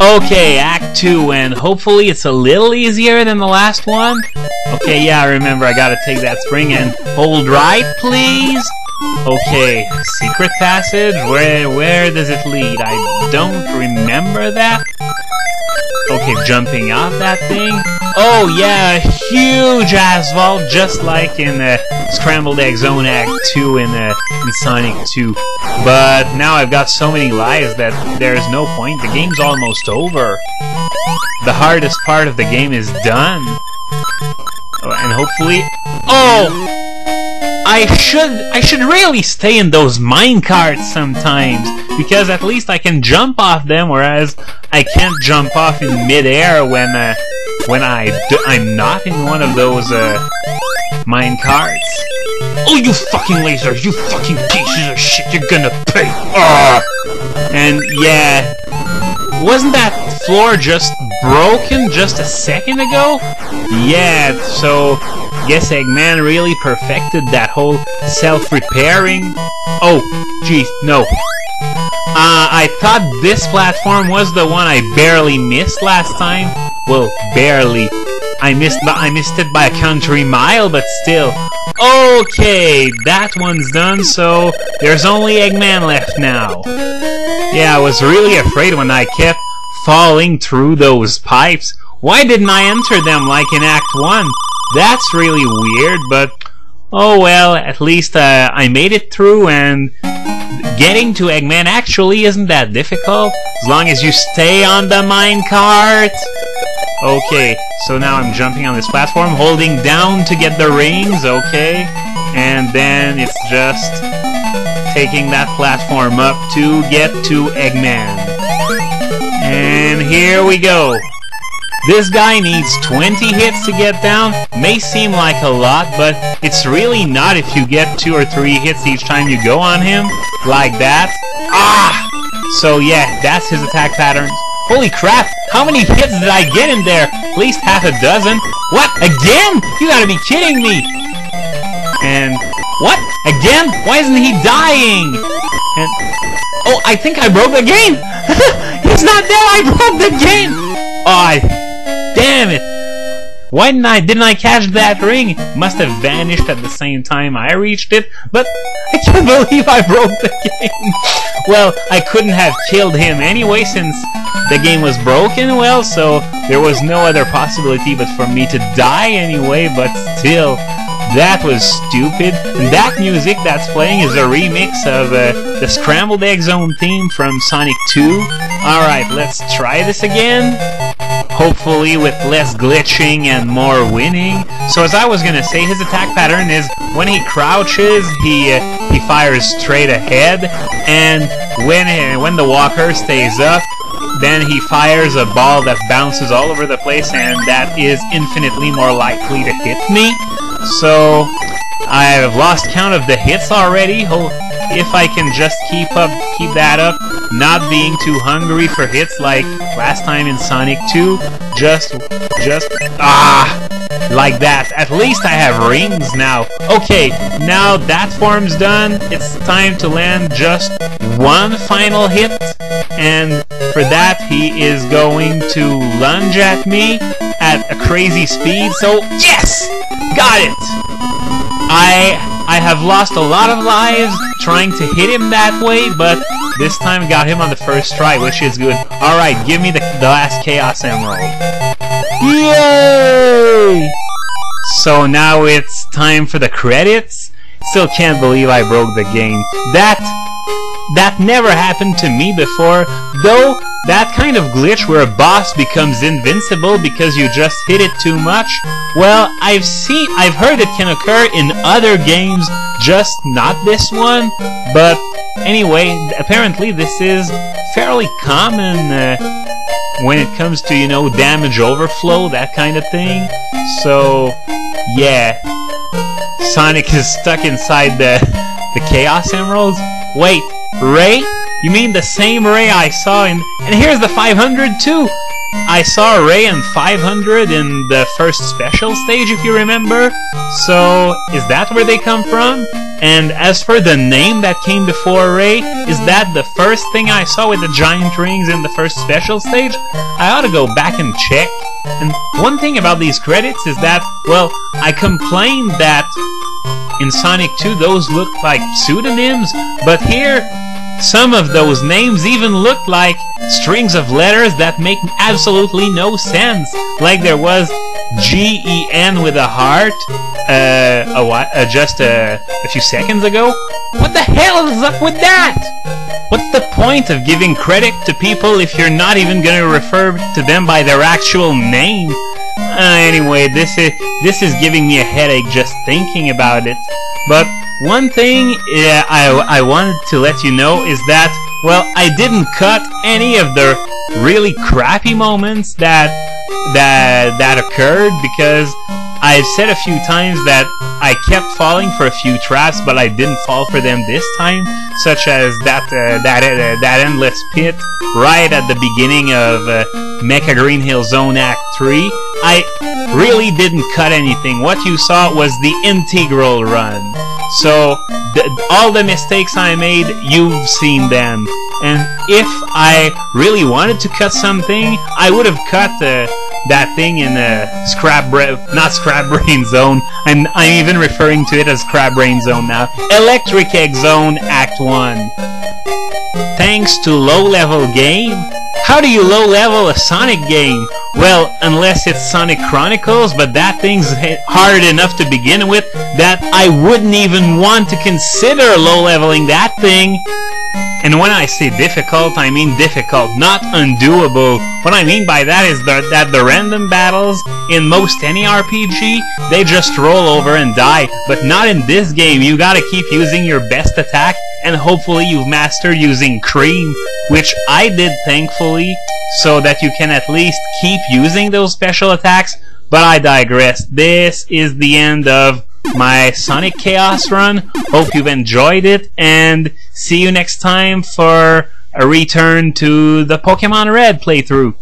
Okay, Act 2, and hopefully it's a little easier than the last one. Okay, yeah, I remember I gotta take that spring and hold right, please. Okay, secret passage, where does it lead? I don't remember that. Okay, jumping off that thing. Oh yeah, huge asphalt, just like in Scrambled Egg Zone Act 2 in Sonic 2. But now I've got so many lives that there's no point. The game's almost over. The hardest part of the game is done. And hopefully... Oh! I should really stay in those minecarts sometimes, because at least I can jump off them, whereas I can't jump off in midair when I'm not in one of those minecarts. Oh, you fucking lasers! You fucking pieces of shit! You're gonna pay! And yeah, wasn't that floor just broken just a second ago? Yeah, so guess Eggman really perfected that whole self-repairing. Oh, geez, no. I thought this platform was the one I barely missed last time. Well, barely. I missed it by a country mile, but still. Okay, that one's done, so there's only Eggman left now. Yeah, I was really afraid when I kept falling through those pipes. Why didn't I enter them like in Act 1? That's really weird, but oh well, at least I made it through, and getting to Eggman actually isn't that difficult, as long as you stay on the minecart. Okay, so now I'm jumping on this platform, holding down to get the rings, okay, and then it's just taking that platform up to get to Eggman. And here we go. This guy needs 20 hits to get down. May seem like a lot, but it's really not if you get 2 or 3 hits each time you go on him. Like that. Ah! So yeah, that's his attack pattern. Holy crap! How many hits did I get in there? At least half a dozen. What? Again? You gotta be kidding me! And... what? Again? Why isn't he dying? And... oh, I think I broke the game! He's not there! I broke the game! Oh, damn it! Why didn't I catch that ring? It must have vanished at the same time I reached it, but I can't believe I broke the game! Well, I couldn't have killed him anyway since the game was broken, well, so there was no other possibility but for me to die anyway, but still, that was stupid. And that music that's playing is a remix of the Scrambled Egg Zone theme from Sonic 2. Alright, let's try this again. Hopefully with less glitching and more winning. So as I was gonna say, his attack pattern is when he crouches, he fires straight ahead, and when the walker stays up, then he fires a ball that bounces all over the place, and that is infinitely more likely to hit me. So I've lost count of the hits already. If I can just keep that up, not being too hungry for hits like last time in Sonic 2, just like that. At least I have rings now. Okay, now that form's done, it's time to land just one final hit, and for that he is going to lunge at me at a crazy speed, so yes! Got it! I have lost a lot of lives trying to hit him that way, but this time got him on the first try, which is good. Alright, give me the last Chaos Emerald. Yay! So now it's time for the credits. Still can't believe I broke the game. That never happened to me before, though that kind of glitch where a boss becomes invincible because you just hit it too much, well, I've heard it can occur in other games, just not this one, but anyway, apparently this is fairly common when it comes to, you know, damage overflow, that kind of thing. So, yeah, Sonic is stuck inside the Chaos Emeralds. Wait, Ray? You mean the same Ray I saw in... And here's the 500 too! I saw Ray and 500 in the first special stage, if you remember. So, is that where they come from? And as for the name that came before Ray, is that the first thing I saw with the giant rings in the first special stage? I ought to go back and check. And one thing about these credits is that, well, I complained that in Sonic 2 those looked like pseudonyms, but here some of those names even looked like strings of letters that make absolutely no sense. Like there was G-E-N with a heart just a few seconds ago. What the hell is up with that? What's the point of giving credit to people if you're not even going to refer to them by their actual name? Anyway, this is giving me a headache just thinking about it. But one thing I wanted to let you know is that, well, I didn't cut any of the really crappy moments that occurred, because I've said a few times that I kept falling for a few traps, but I didn't fall for them this time, such as that endless pit right at the beginning of Mecha Green Hill Zone Act 3. I really didn't cut anything. What you saw was the integral run. So, all the mistakes I made, you've seen them. And if I really wanted to cut something, I would have cut that thing in not Scrap Brain Zone. I'm even referring to it as Scrap Brain Zone now. Electric Egg Zone Act 1. Thanks to low-level game? How do you low-level a Sonic game? Well, unless it's Sonic Chronicles, but that thing's hard enough to begin with that I wouldn't even want to consider low-leveling that thing. And when I say difficult, I mean difficult, not undoable. What I mean by that is that the random battles in most any RPG, they just roll over and die. But not in this game. You gotta keep using your best attack, and hopefully you've mastered using Cream, which I did, thankfully, so that you can at least keep using those special attacks. But I digress. This is the end of my Sonic Chaos run. Hope you've enjoyed it, and see you next time for a return to the Pokemon Red playthrough.